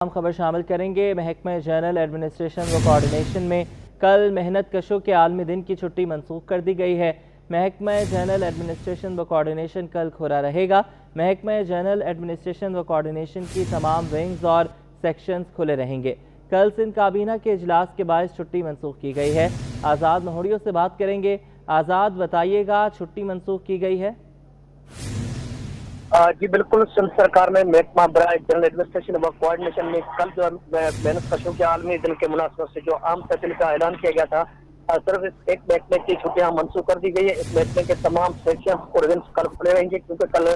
ہم خبر شامل کریں گے۔ محکمہ جنرل ایڈمنسٹریشن و کوارڈینیشن میں کل محنت کشوں کے عالمی دن کی چھٹی منسوخ کر دی گئی ہے۔ محکمہ جنرل ایڈمنسٹریشن و کوارڈینیشن کل کھلا رہے گا۔ محکمہ جنرل ایڈمنسٹریشن و کوارڈینیشن کی تمام ونگز اور سیکشنز کھلے رہیں گے۔ کل سندھ کابینہ کے اجلاس کے باعث چھٹی منسوخ کی گئی ہے۔ آزاد مہوڑیوں سے بات کریں گے۔ آزاد، بتائیے گا چھٹی منسوخ کی گئی ہے؟ جی بالکل، سندھ سرکار میں محکمہ برائے جنرل ایڈمنسٹریشن و کوارڈینیشن میں کل جو محنت کشوں کے عالمی دن کے مناسبت سے جو عام تعطیل کا اعلان کیا گیا تھا، صرف ایک محکمے کی چھٹیاں منسوخ کر دی گئی ہے۔ اس محکمے کے تمام سیکشن اور ونگز کل کھلے رہیں گے، کیونکہ کل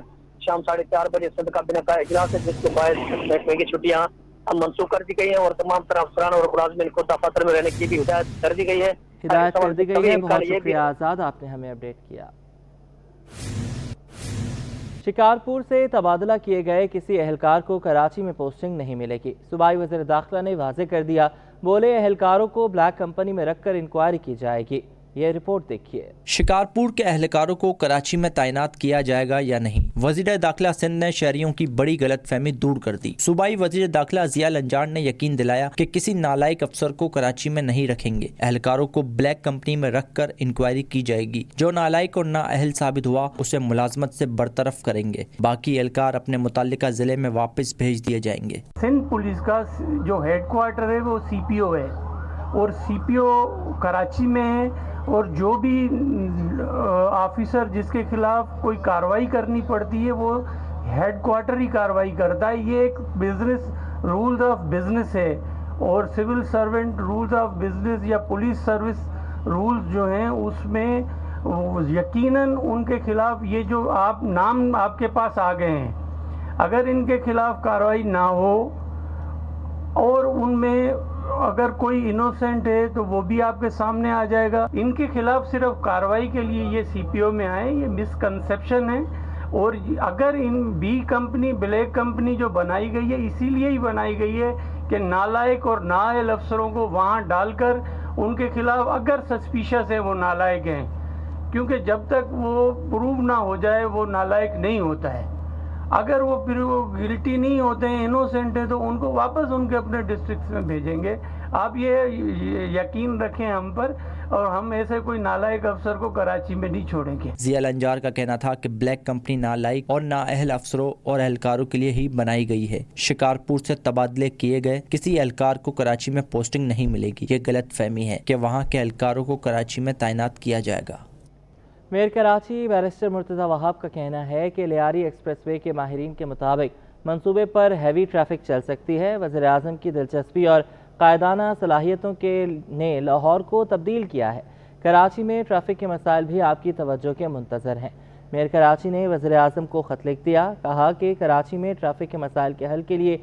شام 4:30 بجے سندھ کابینہ کا اجلاس ہے، جس کے باعث محکمے کی چھٹیاں منسوخ کر دی گئی ہیں اور تمام طرح افسران اور ملازمین کو دفاتر میں رہنے کی بھی ہدایت کر دی گئی ہے۔ بہت شکریہ آزاد، آپ نے ہمیں اپڈیٹ کیا۔ شکارپور سے تبادلہ کیے گئے کسی اہلکار کو کراچی میں پوسٹنگ نہیں ملے گی۔ صوبائی وزیر داخلہ نے واضح کر دیا، بولے اہلکاروں کو بلیک کمپنی میں رکھ کر انکوائری کی جائے گی۔ یہ رپورٹ دیکھیے۔ شکارپور کے اہلکاروں کو کراچی میں تعینات کیا جائے گا یا نہیں، وزیر داخلہ سندھ نے شہریوں کی بڑی غلط فہمی دور کر دی۔ صوبائی وزیر داخلہ ضیاء الانجان نے یقین دلایا کہ کسی نالائق افسر کو کراچی میں نہیں رکھیں گے۔ اہلکاروں کو بلیک کمپنی میں رکھ کر انکوائری کی جائے گی۔ جو نالائق اور نااہل ثابت ہوا اسے ملازمت سے برطرف کریں گے۔ باقی اہلکار اپنے متعلقہ ضلع میں واپس بھیج دیے جائیں گے۔ سندھ پولیس کا جو ہیڈ کوارٹر ہے وہ سی پی او ہے، اور سی پی او کراچی میں ہے، اور جو بھی آفیسر جس کے خلاف کوئی کارروائی کرنی پڑتی ہے وہ ہیڈ کوارٹر ہی کارروائی کرتا ہے۔ یہ ایک بزنس رولز آف بزنس ہے، اور civil servant rules of business یا پولیس سروس رولز جو ہیں اس میں یقیناً ان کے خلاف یہ جو نام آپ کے پاس آ گئے ہیں، اگر ان کے خلاف کارروائی نہ ہو اور ان میں اگر کوئی انوسینٹ ہے تو وہ بھی آپ کے سامنے آ جائے گا۔ ان کے خلاف صرف کارروائی کے لیے یہ سی پی او میں آئے، یہ مس کنسیپشن ہے۔ اور اگر ان بی کمپنی بلیک کمپنی جو بنائی گئی ہے اسی لیے ہی بنائی گئی ہے کہ نالائق اور نااہل افسروں کو وہاں ڈال کر ان کے خلاف اگر سسپیشس ہے وہ نالائق ہیں، کیونکہ جب تک وہ پروو نہ ہو جائے وہ نالائق نہیں ہوتا ہے۔ اگر وہ پھر وہ گلٹی نہیں ہوتے ہیں، انوسینٹ ہیں، تو ان کو واپس ان کے اپنے ڈسٹرکٹس میں بھیجیں گے۔ آپ یہ یقین رکھیں ہم پر، اور ہم ایسے کوئی نالائق افسر کو کراچی میں نہیں چھوڑیں گے۔ ضیاء الانجار کا کہنا تھا کہ بلیک کمپنی نالائق اور نااہل افسروں اور اہلکاروں کے لیے ہی بنائی گئی ہے۔ شکارپور سے تبادلے کیے گئے کسی اہلکار کو کراچی میں پوسٹنگ نہیں ملے گی۔ یہ غلط فہمی ہے کہ وہاں کے اہلکاروں کو کراچی میں تعینات کیا جائے گا۔ میئر کراچی بیرسٹر مرتضی وہاب کا کہنا ہے کہ لیاری ایکسپریس وے کے ماہرین کے مطابق منصوبے پر ہیوی ٹریفک چل سکتی ہے۔ وزیر اعظم کی دلچسپی اور قائدانہ صلاحیتوں نے لاہور کو تبدیل کیا ہے۔ کراچی میں ٹریفک کے مسائل بھی آپ کی توجہ کے منتظر ہیں۔ میئر کراچی نے وزیر اعظم کو خط لکھ دیا، کہا کہ کراچی میں ٹریفک کے مسائل کے حل کے لیے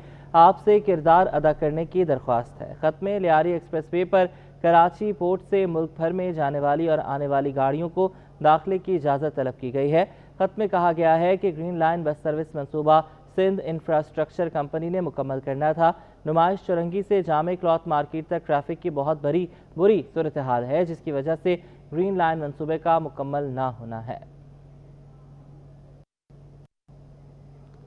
آپ سے کردار ادا کرنے کی درخواست ہے۔ خط میں لیاری ایکسپریس وے پر کراچی پورٹ سے ملک بھر میں جانے والی اور آنے والی گاڑیوں کو داخلے کی اجازت طلب کی گئی ہے۔ خط میں کہا گیا ہے کہ گرین لائن بس سروس منصوبہ سندھ انفراسٹرکچر کمپنی نے مکمل کرنا تھا۔ نمائش چورنگی سے جامع کلاتھ مارکیٹ تک ٹریفک کی بہت بری صورتحال ہے، جس کی وجہ سے گرین لائن منصوبے کا مکمل نہ ہونا ہے۔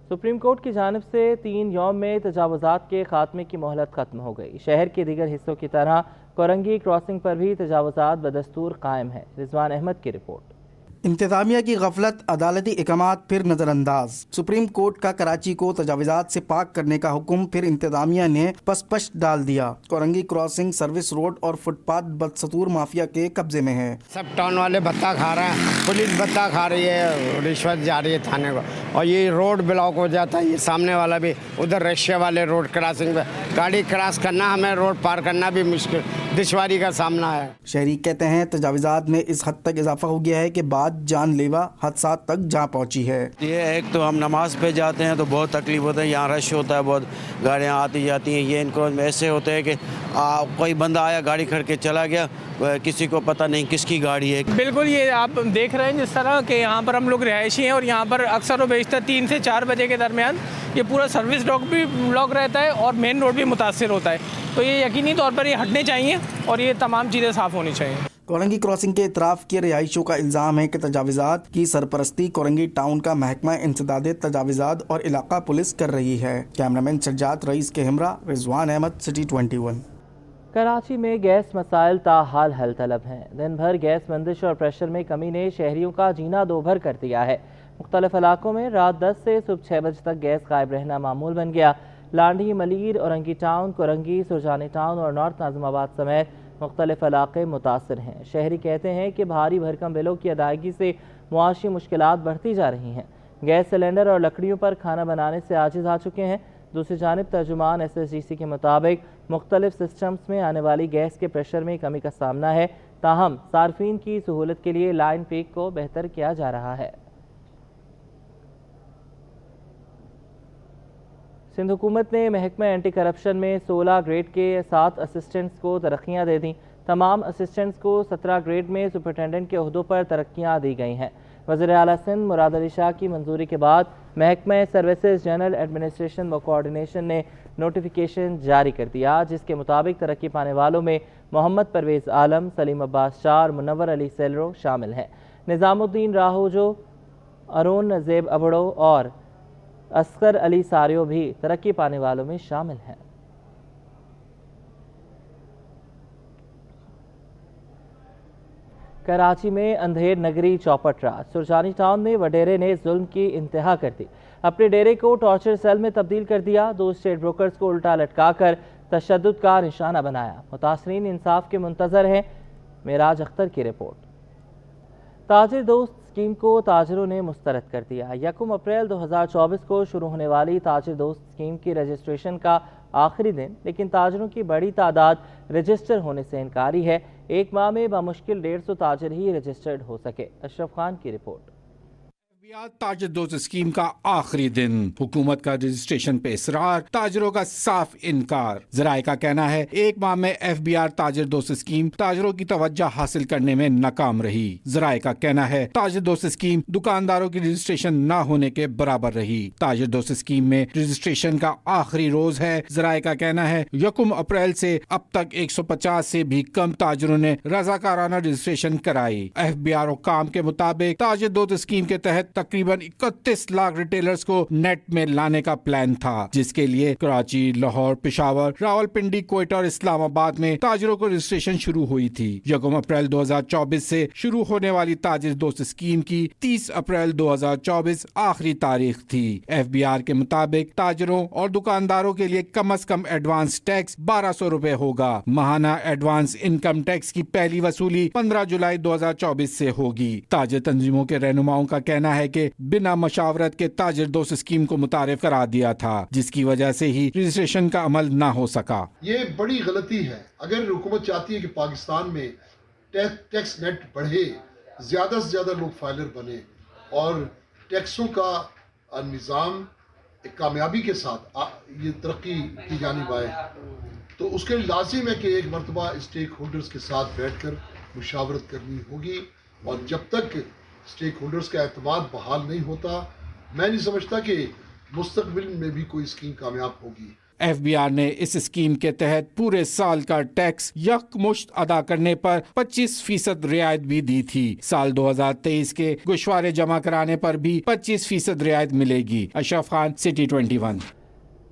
سپریم کورٹ کی جانب سے 3 یوم میں تجاوزات کے خاتمے کی مہلت ختم ہو گئی۔ شہر کے دیگر حصوں کی طرح کورنگی کراسنگ پر بھی تجاوزات بدستور قائم ہے۔ رضوان احمد کی رپورٹ۔ انتظامیہ کی غفلت، عدالتی احکامات پھر نظر انداز۔ سپریم کورٹ کا کراچی کو تجاوزات سے پاک کرنے کا حکم پھر انتظامیہ نے پس ڈال دیا۔ کورنگی کراسنگ سروس روڈ اور فٹ پاتھ بدستور مافیا کے قبضے میں ہے۔ سب ٹاؤن والے بھتہ کھا رہے ہیں، پولیس بھتہ کھا رہی ہے، رشوت جا رہی ہے تھانے کو، اور یہ روڈ بلاک ہو جاتا ہے۔ یہ سامنے والا بھی ادھر رکشے والے روڈ کراسنگ پہ گاڑی کراس کرنا، ہمیں روڈ پار کرنا بھی مشکل، دشواری کا سامنا ہے۔ شہری کہتے ہیں تجاوزات میں اس حد تک اضافہ ہو گیا ہے کہ بات جان لیوا حادثات تک جا پہنچی ہے۔ یہ ایک تو ہم نماز پہ جاتے ہیں تو بہت تکلیف ہوتا ہے، یہاں رش ہوتا ہے، بہت گاڑیاں آتی جاتی ہیں۔ یہ ان کو ایسے ہوتے ہیں کہ کوئی بندہ آیا گاڑی کھڑ کے چلا گیا، کسی کو پتہ نہیں کس کی گاڑی ہے۔ بالکل، یہ آپ دیکھ رہے ہیں جس طرح کہ یہاں پر ہم لوگ رہائشی ہیں، اور یہاں پر اکثر و بیشتر 3 سے 4 بجے کے درمیان یہ پورا سروس ڈاک بھی بلاک رہتا ہے اور مین روڈ بھی متاثر ہوتا ہے۔ تو یہ یقینی طور پر یہ ہٹنے چاہیے اور یہ تمام چیزیں صاف ہونی چاہیے۔ कोरंगी क्रॉसिंग के इतराफ के रिहायशियों का इल्ज़ाम है कि तजाविज़ात की सरपरस्ती कोरंगी टाउन का महकमा इंसदाद तजाविज़ात और इलाका पुलिस कर रही है। कैमरामैन सज्जाद रईस के हमरा रिजवान अहमद, सिटी 21। कराची में गैस मसाइल ताहाल हल तलब हैं। दिन भर गैस बंदिश और प्रेशर में कमी ने शहरियों का जीना दोभर कर दिया है। मुख्तलिफ इलाकों में रात 10 से सुबह 6 बजे तक गैस गायब रहना मामूल बन गया। लांडी, मलीर, औरंगी टाउन, कोरंगी, सुरजानी टाउन और नॉर्थ नाज़िमाबाद समेत मुख्तलिफ इलाके मुतासर हैं। शहरी कहते हैं कि भारी भरकम बिलों की अदायगी से मुआशी मुश्किलात बढ़ती जा रही हैं। गैस सिलेंडर और लकड़ियों पर खाना बनाने से आजिज़ आ चुके हैं। दूसरी जानिब तर्जुमान SSGC के मुताबिक मुख्तलिफ सिस्टम्स में आने वाली गैस के प्रेशर में कमी का सामना है, ताहम सार्फिन की सहूलत के लिए लाइन पीक को बेहतर किया जा रहा है। सिंध हुकूमत ने महकमा एंटी करप्शन में 16 ग्रेड के 7 असिस्टेंट्स को तरक्कियाँ दे दी। तमाम असिस्टेंट्स को 17 ग्रेड में सुपरिटेंडेंट के ओहदों पर तरक्कियाँ दी गई हैं। वज़ीर आला सिंध मुराद अली शाह की मंजूरी के बाद महकमा सर्विसेज जनरल एडमिनिस्ट्रेशन व कोऑर्डिनेशन ने नोटिफिकेशन जारी कर दिया, जिसके मुताबिक तरक्की पाने वालों में मोहम्मद परवेज़ आलम, सलीम अब्बास शाह और मुनव्वर अली सेलरो शामिल हैं। निज़ामुद्दीन राहोजो, अरुण ज़ेब अबड़ो और असगर अली सारियो भी तरक्की पाने वालों में शामिल हैं। कराची में अंधेर नगरी चौपट रात। सुरजानी टाउन में वडेरे ने जुल्म की इंतहा कर दी। अपने डेरे को टॉर्चर सेल में तब्दील कर दिया। 2 स्टेट ब्रोकर्स को उल्टा लटकाकर तशद्दुद का निशाना बनाया। मुतासरीन इंसाफ के मुंतजर हैं। मेराज अख्तर की रिपोर्ट। ताजिर दोस्त स्कीम को ताजिरों ने मुस्तरद कर दिया। 1 अप्रैल 2024 को शुरू होने वाली ताजिर दोस्त स्कीम की रजिस्ट्रेशन का आखिरी दिन, लेकिन ताजिरों की बड़ी तादाद रजिस्टर होने से इनकारी है। एक माह में बामुश्किल 150 ताजिर ही रजिस्टर्ड हो सके। अशरफ खान की रिपोर्ट। ताजिर दोस्त स्कीम का आखिरी दिन, हुकूमत का रजिस्ट्रेशन पे इसरार, ताजिरों का साफ इनकार। जराए का कहना है 1 माह में FBR ताजिर दोस्त स्कीम ताजिरों की तवज्जो हासिल करने में नाकाम रही। जराए का कहना है ताजिर दोस्त स्कीम दुकानदारों की रजिस्ट्रेशन न होने के बराबर रही। ताजिर दोस्त स्कीम में रजिस्ट्रेशन का आखिरी रोज है। जराए का कहना है 1 अप्रैल से अब तक 150 से भी कम ताजिरों ने रजाकाराना रजिस्ट्रेशन कराई। FBR हुक्काम के मुताबिक ताजिर दोस्त स्कीम के तहत तकरीबन 31 लाख रिटेलर्स को नेट में लाने का प्लान था, जिसके लिए कराची, लाहौर, पेशावर, रावलपिंडी, कोयटा और इस्लामाबाद में ताजिरों को रजिस्ट्रेशन शुरू हुई थी। 1 अप्रैल 2024 से शुरू होने वाली ताजिर दोस्त स्कीम की 30 अप्रैल 2024 आखिरी तारीख थी। FBR के मुताबिक ताजिरों और दुकानदारों के लिए कम से कम एडवांस टैक्स 1200 रुपए होगा। माहाना एडवांस इनकम टैक्स की पहली वसूली 15 जुलाई 2024 से होगी। ताजिर तंजीमों के रहनुमाओं का कहना है कि बिना मशावरत के ताजिर दोस्त स्कीम को मुतारिफ करा दिया था, जिसकी वजह से ही रजिस्ट्रेशन का अमल ना हो सका। ये बड़ी गलती है। अगर हुकूमत चाहती है कि पाकिस्तान में टैक्स नेट बढ़े, ज्यादा से ज्यादा लोग फाइलर बने और टैक्सों का निज़ाम एक कामयाबी के साथ ये तरक्की की जानिब आए, तो उसके लिए लाजिम है कि एक मरतबा स्टेक होल्डर्स के साथ बैठकर मुशावरत करनी होगी। और जब तक स्टेक होल्डर्स का एतमाद बहाल नहीं होता, मैं नहीं समझता कि मुस्तकबिल में भी कोई स्कीम कामयाब होगी। FBR ने इस स्कीम के तहत पूरे साल का टैक्स यकमुश्त अदा करने पर 25% रियायत भी दी थी। साल 2023 के गोशवारे जमा कराने पर भी 25% रियायत मिलेगी। अशरफ खान, सिटी 21।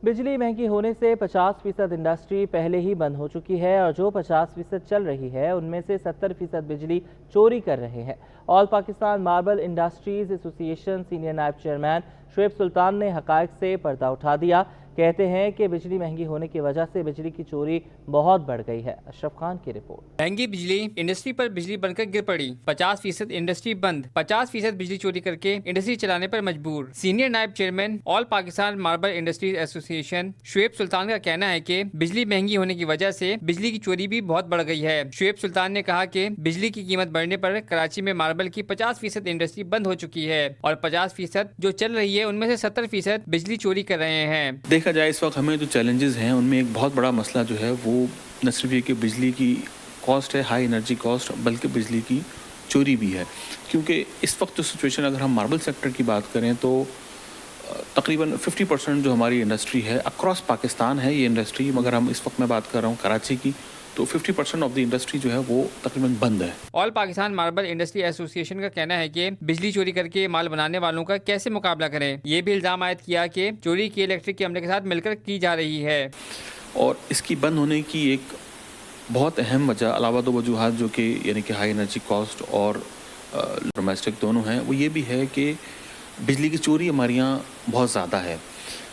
बिजली महंगी होने से 50% इंडस्ट्री पहले ही बंद हो चुकी है और जो 50% चल रही है उनमें से 70% बिजली चोरी कर रहे हैं। All Pakistan marble industries association senior नायब चेयरमैन शुएब सुल्तान ने हकायक से पर्दा उठा दिया। कहते हैं कि बिजली महंगी होने की वजह से बिजली की चोरी बहुत बढ़ गई है। अशरफ खान की रिपोर्ट। महंगी बिजली, इंडस्ट्री पर बिजली बनकर गिर पड़ी। 50% इंडस्ट्री बंद, 50% बिजली चोरी करके इंडस्ट्री चलाने पर मजबूर। सीनियर नायब chairman all Pakistan marble industries association Shoaib Sultan का कहना है कि बिजली महंगी होने की वजह से बिजली की चोरी भी बहुत बढ़ गई है। शुएब सुल्तान ने कहा कि बिजली की कीमत बढ़ने पर कराची में मार्बल की 50% इंडस्ट्री बंद हो चुकी है और 50% जो चल रही है उनमें से 70% बिजली चोरी कर रहे हैं। देखा जाए इस वक्त हमें जो चैलेंजेस हैं उनमें एक बहुत बड़ा मसला जो है वो न सिर्फ ये कि बिजली की कॉस्ट है, हाई एनर्जी कॉस्ट, बल्कि बिजली की चोरी भी है। क्योंकि इस वक्त जो सिचुएशन, अगर हम मार्बल सेक्टर की बात करें तो तकरीबन 50% जो हमारी इंडस्ट्री है अक्रॉस पाकिस्तान है ये इंडस्ट्री, मगर हम इस वक्त मैं बात कर रहा हूँ कराची की, तो 50% ऑफ द इंडस्ट्री जो है वो तकरीबन बंद है। All Pakistan marble industry association का कहना है कि बिजली चोरी करके माल बनाने वालों का कैसे मुकाबला करें। ये भी इल्जाम आयद किया कि चोरी की इलेक्ट्रिक के अमले के साथ मिलकर की जा रही है। और इसकी बंद होने की एक बहुत अहम वजह अलावा दो वजूहात जो कि यानी कि हाई एनर्जी कॉस्ट और डोमेस्टिक दोनों हैं, वो ये भी है कि बिजली की चोरी हमारे यहाँ बहुत ज़्यादा है।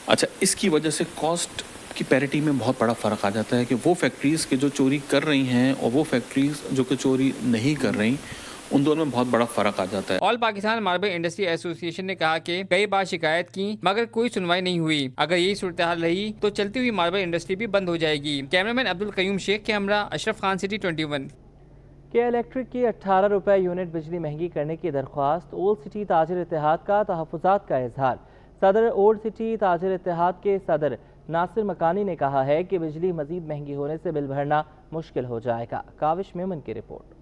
अच्छा, इसकी वजह से कॉस्ट की पैरिटी में बहुत बड़ा फ़र्क आ जाता है कि वो फैक्ट्रीज़ के जो चोरी कर रही हैं और वो फैक्ट्रीज़ जो कि चोरी नहीं कर रही, उन दोनों में बहुत बड़ा फ़र्क आ जाता है। All Pakistan marble industry association ने कहा कि कई बार शिकायत की मगर कोई सुनवाई नहीं हुई। अगर यही सूरत हाल रही तो चलती हुई मार्बल इंडस्ट्री भी बंद हो जाएगी। कैमरामैन अब्दुल कयूम शेख के हमरा अशरफ खान, सिटी 21। के इलेक्ट्रिक की 18 रुपए यूनिट बिजली महंगी करने की दरख्वास्त ओल्ड सिटी ताजिर इत्तेहाद का तहफ़्फ़ुज़ात का इजहार। सदर ओल्ड सिटी ताजिर इत्तेहाद के सदर नासिर मकानी ने कहा है कि बिजली मजीद महंगी होने से बिल भरना मुश्किल हो जाएगा। काविश मेमन की रिपोर्ट।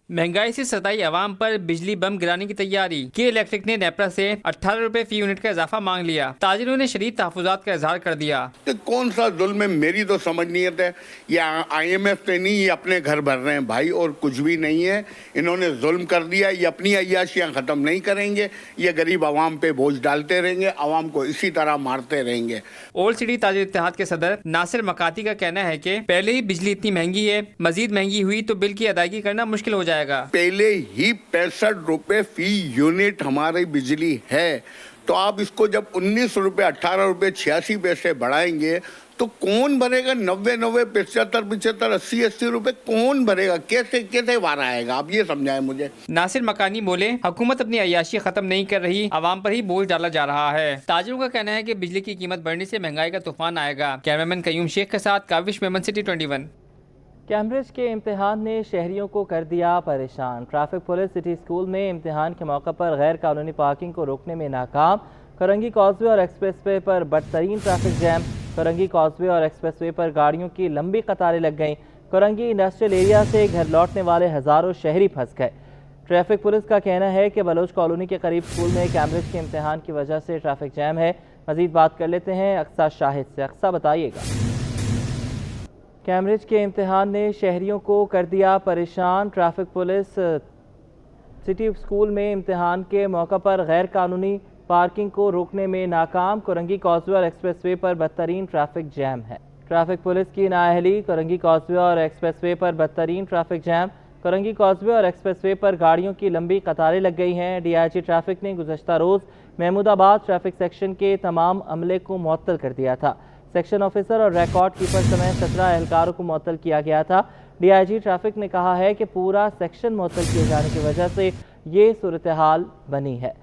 महंगाई से सताई आवाम पर बिजली बम गिराने की तैयारी। के इलेक्ट्रिक ने नेपरा से 18 रुपए फी यूनिट का इजाफा मांग लिया। ताजिरों ने शदीद तहफ़्फ़ुज़ात का इजहार कर दिया। तो कौन सा जुल्म है, मेरी तो समझ नहीं आता है। ये IMF से नहीं, ये अपने घर भर रहे हैं भाई, और कुछ भी नहीं है। इन्होंने जुल्म कर दिया। ये अपनी अय्याशियाँ ख़त्म नहीं करेंगे, ये गरीब आवाम पे बोझ डालते रहेंगे, आवाम को इसी तरह मारते रहेंगे। ओल्ड सिटी ताजिर इत्तेहाद के सदर नासिर मकाती का कहना है कि पहले ही बिजली इतनी महंगी है, मजीद महंगी हुई तो बिल की अदायगी करना मुश्किल हो जाएगा। पहले ही 65 रुपए फी यूनिट हमारी बिजली है, तो आप इसको जब 19 रुपए 18 रुपए 86 पैसे बढ़ाएंगे तो कौन भरेगा? 90 75 80 रुपए कौन भरेगा? कैसे वारा आएगा? आप ये समझाएं मुझे। नासिर मकानी बोले, हुकूमत अपनी अय्याशी खत्म नहीं कर रही, आवाम पर ही बोझ डाला जा रहा है। ताजिरों का कहना है कि बिजली की कीमत बढ़ने से महंगाई का तूफान आएगा। कैमरामैन कयूम शेख के साथ काविश मेमन, सिटी 21। कैम्ब्रिज के इम्तिहान ने शहरियों को कर दिया परेशान। ट्रैफिक पुलिस सिटी स्कूल में इम्तिहान के मौके पर गैर कानूनी पार्किंग को रोकने में नाकाम। करंगी कॉजवे और एक्सप्रेसवे पर बदतरीन ट्रैफिक जैम। करंगी कॉजवे और एक्सप्रेसवे पर गाड़ियों की लंबी कतारें लग गईं। करंगी इंडस्ट्रियल एरिया से घर लौटने वाले हज़ारों शहरी फंस गए। ट्रैफिक पुलिस का कहना है कि बलोच कॉलोनी के करीब स्कूल में कैम्ब्रिज के इम्तिहान की वजह से ट्रैफिक जैम है। मज़ीद बात कर लेते हैं अक्सा शाहिद से। अक्सा, बताइएगा। कैम्ब्रिज के इम्तिहान ने शहरियों को कर दिया परेशान। ट्रैफिक पुलिस सिटी स्कूल में इम्तिहान के मौका पर गैर कानूनी पार्किंग को रोकने में नाकाम। करंगी कॉजवे और एक्सप्रेसवे पर बदतरीन ट्रैफिक जैम है। ट्रैफिक पुलिस की नाअहली। करंगी कॉजवे और एक्सप्रेसवे पर बदतरीन ट्रैफिक जैम। करंगी कॉजवे और एक्सप्रेसवे पर गाड़ियों की लंबी कतारें लग गई हैं। DIG ट्रैफिक ने गुज़श्ता रोज़ महमूदाबाद ट्रैफिक सेक्शन के तमाम अमले को मुअत्तल कर दिया था। सेक्शन ऑफिसर और रिकॉर्ड कीपर समेत 17 एहलकारों को मुअत्तल किया गया था। DIG ट्रैफिक ने कहा है कि पूरा सेक्शन मुअत्तल किए जाने की वजह से ये सूरत हाल बनी है।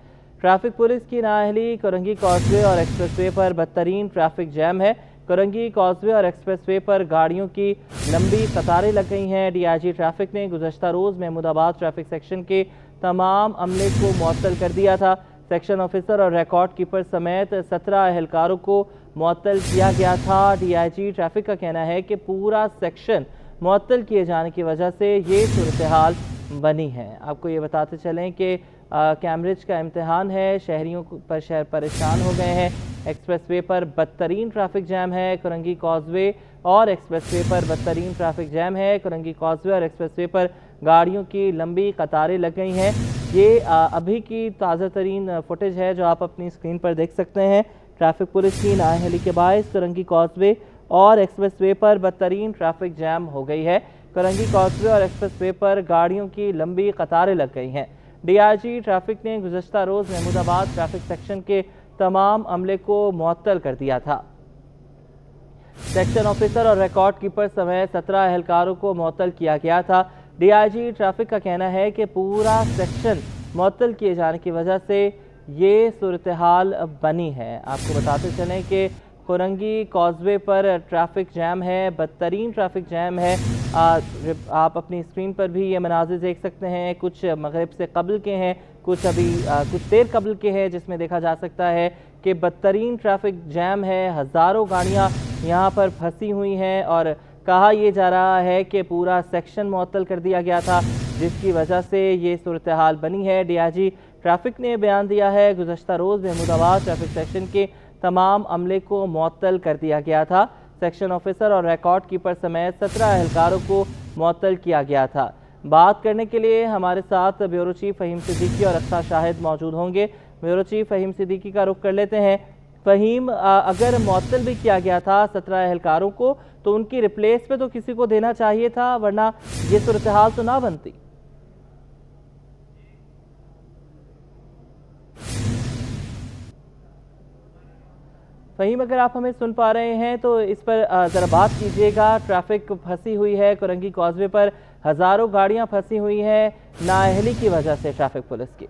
ट्रैफिक पुलिस की नाअहली। करंगी कॉजवे और एक्सप्रेसवे पर बदतरीन ट्रैफिक जैम है। करंगी कॉजवे और एक्सप्रेसवे पर गाड़ियों की लंबी कतारें लग गई हैं। DIG ट्रैफिक ने गुज़श्ता रोज़ महमूदाबाद ट्रैफिक सेक्शन के तमाम अमले को मुअत्तल कर दिया था। सेक्शन ऑफिसर और रिकॉर्ड कीपर समेत 17 एहलकारों को मुअत्तल किया गया था। DIG ट्रैफिक का कहना है कि पूरा सेक्शन मुअत्तल किए जाने की वजह से ये सूरत हाल बनी है। आपको ये बताते चलें कि कैम्ब्रिज का इम्तिहान है, शहरियों पर शहर परेशान हो गए हैं। एक्सप्रेसवे पर बदतरीन ट्रैफिक जैम है। करंगी कॉजवे और एक्सप्रेसवे पर बदतरीन ट्रैफिक जैम है। करंगी कॉजवे और एक्सप्रेसवे पर गाड़ियों की लंबी कतारें लग गई हैं। ये अभी की ताज़ा तरीन फुटेज है जो आप अपनी स्क्रीन पर देख सकते हैं। ट्रैफिक पुलिस की नाअहली के बायस करंगी कॉजवे और एक्सप्रेसवे पर बदतरीन ट्रैफिक जैम हो गई है। करंगी कॉजवे और एक्सप्रेसवे पर गाड़ियों की लंबी कतारें लग गई हैं। DIG ट्रैफिक ने गुज़श्ता रोज़ महमूदाबाद ट्रैफिक सेक्शन के तमाम अमले को मुअत्तल कर दिया था। सेक्शन ऑफिसर और रिकॉर्ड कीपर समेत 17 एहलकारों को मुअत्तल किया गया था। DIG ट्रैफिक का कहना है कि पूरा सेक्शन मुअत्तल किए जाने की वजह से ये सूरत हाल बनी है। आपको बताते चलें कि करंगी कॉजवे पर ट्रैफिक जैम है, बदतरीन ट्रैफिक जैम है। आप अपनी स्क्रीन पर भी ये मनाज़िर देख सकते हैं। कुछ मगरिब से कबल के हैं, कुछ अभी कुछ देर कबल के हैं, जिसमें देखा जा सकता है कि बदतरीन ट्रैफिक जैम है। हज़ारों गाड़ियाँ यहाँ पर फंसी हुई हैं और कहा यह जा रहा है कि पूरा सेक्शन मुअत्तल कर दिया गया था, जिसकी वजह से ये सूरत हाल बनी है। DIG ट्रैफिक ने बयान दिया है गुज़श्ता रोज़ महमूदाबाद ट्रैफिक सेक्शन के तमाम अमले को मुअत्तल कर दिया गया था। सेक्शन ऑफिसर और रिकॉर्ड कीपर समेत 17 एहलकारों को मुअत्तल किया गया था। बात करने के लिए हमारे साथ ब्यूरो चीफ फ़हीम सिद्दीकी और अक्सा शाहिद मौजूद होंगे। ब्यूरो चीफ फ़हीम सिद्दीकी का रुख कर लेते हैं। फ़हीम, अगर मुअत्तल भी किया गया था 17 एहलकारों को, तो उनकी रिप्लेस पे तो किसी को देना चाहिए था, वरना ये सूरत हाल तो ना बनती। फ़हीम, अगर आप हमें सुन पा रहे हैं तो इस पर ज़रा बात कीजिएगा। ट्रैफिक फंसी हुई है, कोरंगी कॉजवे पर हज़ारों गाड़ियां फंसी हुई हैं नाअहली की वजह से ट्रैफिक पुलिस की।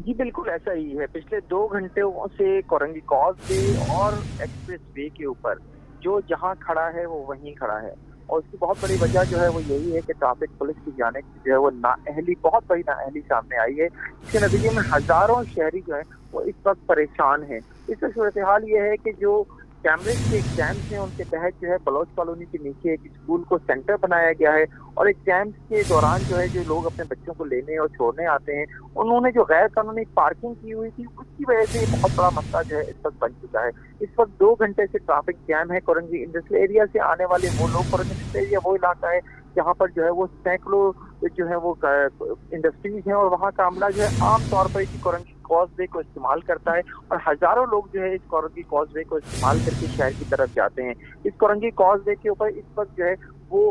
जी बिल्कुल ऐसा ही है। पिछले 2 घंटों से कोरंगी कॉजवे और एक्सप्रेस वे के ऊपर जो जहां खड़ा है वो वहीं खड़ा है, और उसकी बहुत बड़ी वजह जो है वो यही है कि ट्रैफिक पुलिस की जाने की जो है वो नाअहली, बहुत बड़ी नाअहली सामने आई है। इसके नतीजे में हजारों शहरी जो है वो इस वक्त परेशान हैं। इसका सूरत हाल ये है कि जो कैमरेज के एग्जाम्स हैं उनके तहत जो है बलोच कॉलोनी के नीचे एक स्कूल को सेंटर बनाया गया है, और एग्जाम्स के दौरान जो है जो लोग अपने बच्चों को लेने और छोड़ने आते हैं, उन्होंने जो गैर कानूनी पार्किंग की हुई थी उसकी वजह से बहुत बड़ा मसला जो है इस वक्त बन चुका है। इस वक्त 2 घंटे से ट्रैफिक जैम है। कोरंगी इंडस्ट्रियल एरिया से आने वाले वो लोग, कोरंगी इंडस्ट्रियल एरिया वो इलाका है जहाँ पर जो है वो सैकड़ों जो है वो इंडस्ट्रीज हैं, और वहाँ का अमला जो है आम तौर पर इसी कोरंगी कॉजवे को इस्तेमाल करता है, और हजारों लोग जो है इस कोरंगी कॉजवे को इस्तेमाल करके शहर की तरफ जाते हैं। इस कोरंगी कॉजवे के ऊपर इस वक्त जो है वो,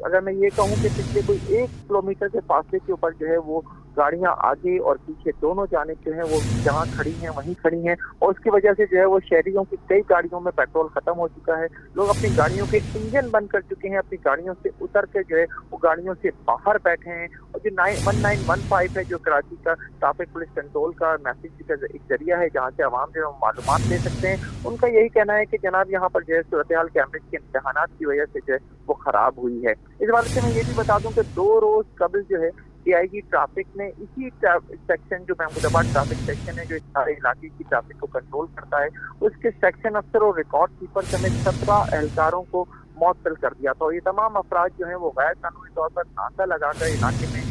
अगर मैं ये कहूँ कि पिछले कोई 1 किलोमीटर के फासले के ऊपर जो है वो गाड़ियां आगे और पीछे दोनों जानिब जो है वो जहाँ खड़ी हैं वहीं खड़ी हैं, और उसकी वजह से जो है वो शहरियों की कई गाड़ियों में पेट्रोल खत्म हो चुका है। लोग अपनी गाड़ियों के इंजन बंद कर चुके हैं, अपनी गाड़ियों से उतर के जो है वो गाड़ियों से बाहर बैठे हैं। और जो 1915 है जो कराची का ट्रैफिक पुलिस कंट्रोल का मैसेज का एक जरिया है जहाँ से आवाम जो है मालूमात ले सकते हैं, उनका यही कहना है कि जनाब यहाँ पर जो है सूरत हाल कैमरे के इम्तहानात की वजह से जो है वो खराब हुई है। इस बारे से मैं ये भी बता दूं कि 2 रोज कबल जो है DIG ट्रैफिक ने इसी सेक्शन जो महमूदाबाद ट्रैफिक सेक्शन है जो इस सारे इलाके की ट्रैफिक को कंट्रोल करता है, उसके सेक्शन अफसर और रिकॉर्ड कीपर समेत 17 एहलकारों को मुअत्तल कर दिया था। और ये तमाम अफराद जो है वो गैर कानूनी तौर पर नाका लगाकर इलाके में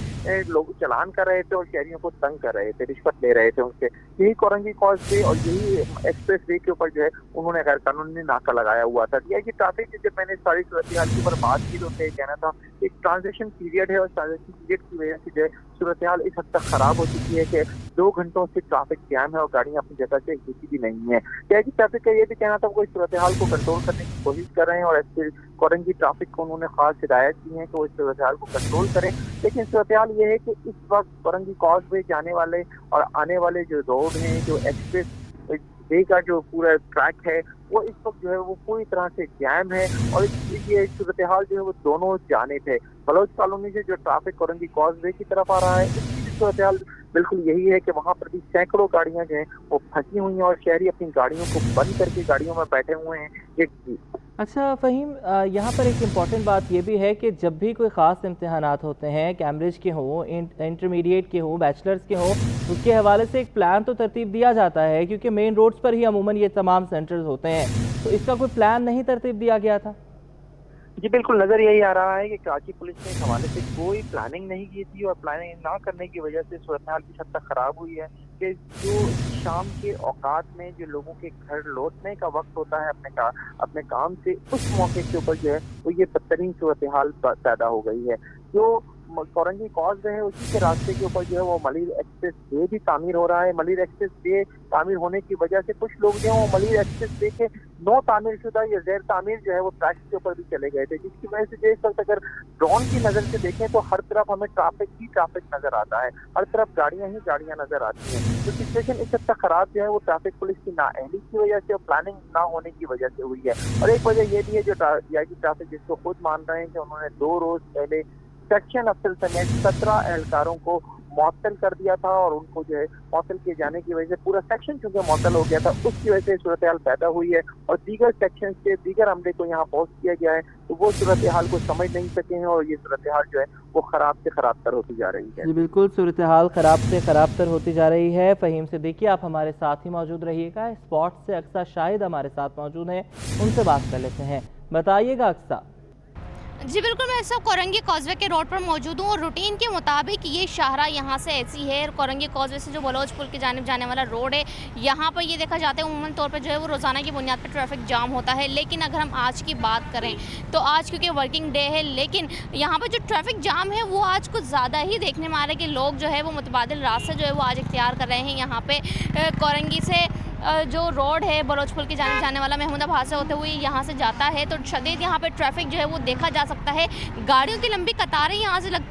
लोग चलान कर रहे थे और शहरियों को तंग कर रहे थे, रिश्वत ले रहे थे उनसे। यही कोरंगी कॉजवे और यही एक्सप्रेस वे के ऊपर जो है उन्होंने गैर कानूनी नाका लगाया हुआ था। DIG ट्रैफिक से जब मैंने सारी सूरत हाल के ऊपर बात की तो उनका कहना था एक ट्रांजिशन पीरियड है, और ट्रांजिशन पीरियड की वजह से जो है सूरत हाल इस हद तक खराब हो चुकी है कि 2 घंटों से ट्रैफिक जैम है और गाड़ियां अपनी जगह से हिलती भी नहीं है। DIG ट्रैफिक का ये भी कहना था वो सूरत हाल को कंट्रोल करने की कोशिश कर रहे हैं, और कोरंगी ट्रैफिक को उन्होंने खास हिदायत दी है कि वो इस सूरत हाल को कंट्रोल करें। लेकिन सूरत हाल ये है कि इस वक्त कोरंगी कॉजवे जाने वाले और आने वाले जो रोड हैं, जो एक्सप्रेस वे का जो पूरा ट्रैक है, वो इस वक्त जो है वो पूरी तरह से जैम है, और ये सूरत हाल जो है वो दोनों जानिब है। बलोच कॉलोनी से जो ट्रैफिक कोरंगी कॉजवे की तरफ आ रहा है, इसकी सूरत हाल बिल्कुल यही है कि वहाँ पर भी सैकड़ों गाड़ियां जो हैं वो फंसी हुई हैं, और शहरी अपनी गाड़ियों को बंद करके गाड़ियों में बैठे हुए हैं। अच्छा फ़हीम, यहाँ पर एक इम्पॉर्टेंट बात ये भी है कि जब भी कोई ख़ास इम्तहानात होते हैं, कैम्ब्रिज के हों, इंटरमीडिएट के हों, बैचलर्स के हों, उसके हवाले से एक प्लान तो तरतीब दिया जाता है, क्योंकि मेन रोड्स पर ही अमूमन ये तमाम सेंटर्स होते हैं, तो इसका कोई प्लान नहीं तरतीब दिया गया था? जी बिल्कुल, नजर यही आ रहा है कि कराची पुलिस ने इस हवाले से कोई प्लानिंग नहीं की थी, और प्लानिंग ना करने की वजह से सूरत हाल की हद तक खराब हुई है कि जो शाम के औकात में जो लोगों के घर लौटने का वक्त होता है अपने काम से, उस मौके के ऊपर जो है वो ये बदतरीन सूरत हाल पैदा हो गई है। जो कोरंगी कॉजवे है उसी के रास्ते के ऊपर जो है वो मलिर एक्सप्रेस वे भी तामीर हो रहा है। मलिर एक्सप्रेस वे तामीर होने की वजह से कुछ लोग जो है वो मलिर एक्सप्रेस वे के नौ तामीर शुदा या गैर तामीर जो है वो ट्रैक के ऊपर भी चले गए थे, जिसकी वजह से इस वक्त अगर ड्रोन की नजर से देखें तो हर तरफ हमें ट्रैफिक ही ट्रैफिक नजर आता है, हर तरफ गाड़ियां ही गाड़ियां नजर आती हैं। तो सिचुएशन इस हद तक खराब जो है वो ट्रैफिक पुलिस की नाअहली की वजह से और प्लानिंग ना होने की वजह से हुई है। और एक वजह ये भी है जो DIG ट्रैफिक जिसको खुद मान रहे हैं कि उन्होंने 2 रोज पहले सेक्शन अफसर समेत 17 एहलकारों को मुअत्तल कर दिया था, और उनको जो है मुअत्तल किए जाने की वजह से पूरा सेक्शन चूंकि मुअत्तल हो गया था, उसकी वजह से सूरत हाल पैदा हुई है। और दीगर सेक्शन से दीगर अमले को यहाँ पोस्ट किया गया है, तो वो सूरत हाल को समझ नहीं सके हैं, और ये सूरत हाल जो है वो खराब से खराब तर होती जा रही है। जी बिल्कुल, सूरत हाल खराब से खराब तर होती जा रही है। फ़हीम सिद्दीकी, आप हमारे साथ ही मौजूद रहिएगा। स्पॉट से अक्सा शाहिद हमारे साथ मौजूद हैं, उनसे बात कर लेते हैं। बताइएगा अक्सा। जी बिल्कुल, मैं इस वक्त कोरंगी कॉजवे के रोड पर मौजूद हूँ और रूटीन के मुताबिक ये शाहरा यहाँ से ऐसी है। कोरंगी कॉजवे से जो बलोच पुल की जानिब जाने वाला रोड है, यहाँ पर ये देखा जाता है उमूमन तौर पर जो है वो रोज़ाना की बुनियाद पर ट्रैफिक जाम होता है। लेकिन अगर हम आज की बात करें तो आज क्योंकि वर्किंग डे है, लेकिन यहाँ पर जो ट्रैफिक जाम है वो आज कुछ ज़्यादा ही देखने में आ रहा है कि लोग जो है वो मुतबादिल रास्ते जो है वो आज इख्तियार कर रहे हैं। यहाँ पर कोरंगी से जो रोड है बलोच पुल की जानिब जाने वाला महमूदाबाद से होते हुए यहाँ से जाता है तो शदीद यहाँ पे ट्रैफिक जो है वो देखा जा सकता है। गाड़ियों की लंबी कतारें यहाँ से लग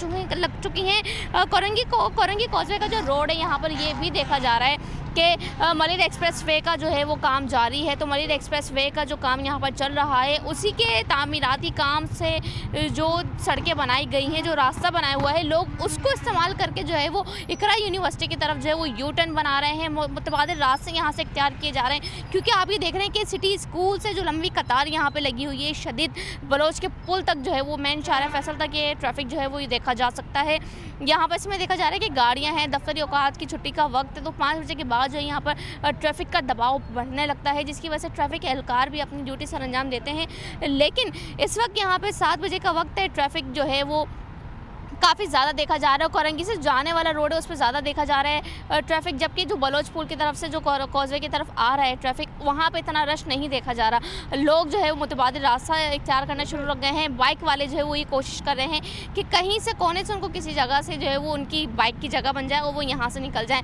चुकी हैं। कोरंगी कॉजवे का जो रोड है यहाँ पर ये भी देखा जा रहा है कि मलिर एक्सप्रेस वे का जो है वो काम जारी है। तो मलिर एक्सप्रेस वे का जो काम यहाँ पर चल रहा है उसी के तामीराती काम से जो सड़कें बनाई गई हैं, जो रास्ता बनाया हुआ है, लोग उसको इस्तेमाल करके जो है वो इकरा यूनिवर्सिटी की तरफ जो है वो यू टर्न बना रहे हैं। मुतबादिल रास्ते यहाँ से इख्तियार किए जा रहे हैं क्योंकि आप ये देख रहे हैं कि सिटी स्कूल से जो लंबी कतार यहाँ पर लगी हुई है, शदीद बलोच के पुल तक जो है वो मेन शाहरा फैसल तक ये ट्रैफिक जो है वो ये देखा जा सकता है। यहाँ पर इसमें देखा जा रहा है कि गाड़ियाँ हैं, दफ्तरी औकात की छुट्टी का वक्त है तो 5 बजे के बाद जो है यहाँ पर ट्रैफिक का दबाव बढ़ने लगता है, जिसकी वजह से ट्रैफिक एहलकार भी अपनी ड्यूटी सर अंजाम देते हैं। लेकिन इस वक्त यहाँ पे 7 बजे का वक्त है, ट्रैफिक जो है वो काफ़ी ज़्यादा देखा जा रहा है। कोरंगी से जाने वाला रोड है उस पर ज़्यादा देखा जा रहा है ट्रैफिक, जबकि जो बलोच पुल की तरफ से जो कॉजवे की तरफ आ रहा है ट्रैफिक, वहाँ पे इतना रश नहीं देखा जा रहा। लोग जो है वो मुतबादिल रास्ता इख्तियार करना शुरू कर गए हैं। बाइक वाले जो है वो ये कोशिश कर रहे हैं कि कहीं से कोने से उनको किसी जगह से जो है वो उनकी बाइक की जगह बन जाए और वो यहाँ से निकल जाएँ।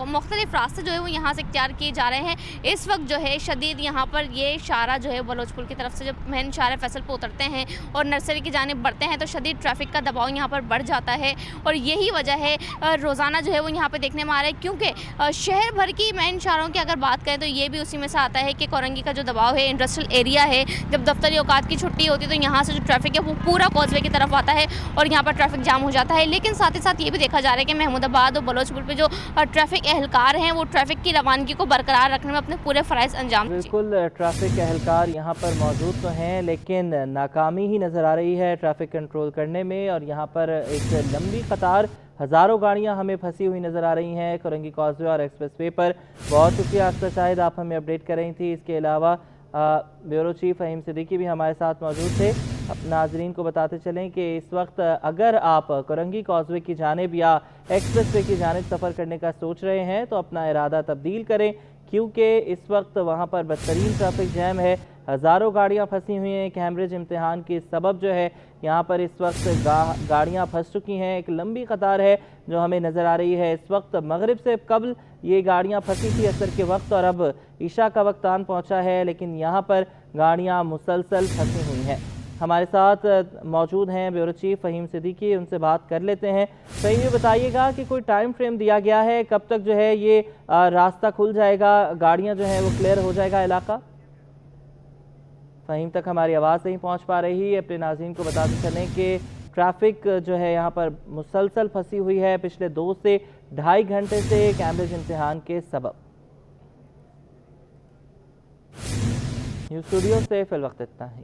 मुख्तलिफ रास्ते जो है वो यहाँ से इख्तियार किए जा रहे हैं। इस वक्त जो है शदीद यहाँ पर ये शाहरा जो है बलोच पुल की तरफ से जब मेन शाहरा फैसल पर उतरते हैं और नर्सरी की जानिब बढ़ते हैं तो शदीद ट्रैफिक का दबाव यहाँ पर बढ़ जाता है और यही वजह है रोज़ाना जो है वो यहाँ पे देखने में आ रहा है। क्योंकि शहर भर की मेन शहरों की अगर बात करें तो ये भी उसी में से आता है कि कोरंगी का जो दबाव है, इंडस्ट्रियल एरिया है, जब दफ्तरी औकात की छुट्टी होती है तो यहाँ से जो ट्रैफिक है वो पूरा कॉजवे की तरफ आता है और यहाँ पर ट्रैफिक जाम हो जाता है। लेकिन साथ ही साथ ये भी देखा जा रहा है कि महमूदाबाद और बलोच पुल पर जो ट्रैफिक एहलकार हैं वो ट्रैफिक की रवानगी को बरकरार रखने में अपने पूरे फ़राइज़ अंजाम। बिल्कुल, ट्रैफिक एहलकार यहाँ पर मौजूद तो हैं लेकिन नाकामी ही नज़र आ रही है ट्रैफिक कंट्रोल करने में और यहाँ पर एक लंबी कतार, हज़ारों गाड़ियां हमें फंसी हुई नज़र आ रही हैं कोरंगी कॉजवे और एक्सप्रेस वे पर। बहुत शुक्रिया अख्तर शाहिद, आप हमें अपडेट कर रही थी। इसके अलावा ब्यूरो चीफ फ़हीम सिद्दीकी भी हमारे साथ मौजूद थे। अब नाजरीन को बताते चलें कि इस वक्त अगर आप कोरंगी कॉजवे की जानिब या एक्सप्रेस वे की जानिब सफ़र करने का सोच रहे हैं तो अपना इरादा तब्दील करें क्योंकि इस वक्त वहाँ पर बदतरीन ट्रैफिक जैम है। हज़ारों गाड़ियाँ फंसी हुई हैं। कैम्ब्रिज इम्तिहान के सबब जो है यहाँ पर इस वक्त गाड़ियाँ फंस चुकी हैं। एक लंबी कतार है जो हमें नज़र आ रही है। इस वक्त मगरिब से कबल ये गाड़ियाँ फंसी थी असर के वक्त और अब ईशा का वक्त आन पहुँचा है, लेकिन यहाँ पर गाड़ियाँ मुसलसल फंसी हुई हैं। हमारे साथ मौजूद हैं ब्यूरो चीफ फ़हीम सिद्दीकी, उनसे बात कर लेते हैं। फ़हीम, ये बताइएगा कि कोई टाइम फ्रेम दिया गया है कब तक जो है ये रास्ता खुल जाएगा, गाड़ियाँ जो हैं वो क्लियर हो जाएगा इलाका? फ़हीम तक हमारी आवाज़ नहीं पहुंच पा रही है। अपने नाज़रीन को बताते चलें कि ट्रैफिक जो है यहाँ पर मुसलसल फंसी हुई है पिछले 2 से ढाई घंटे से कैम्ब्रिज इम्तिहान के सबब। न्यूज़ स्टूडियो से फिल वक्त इतना ही।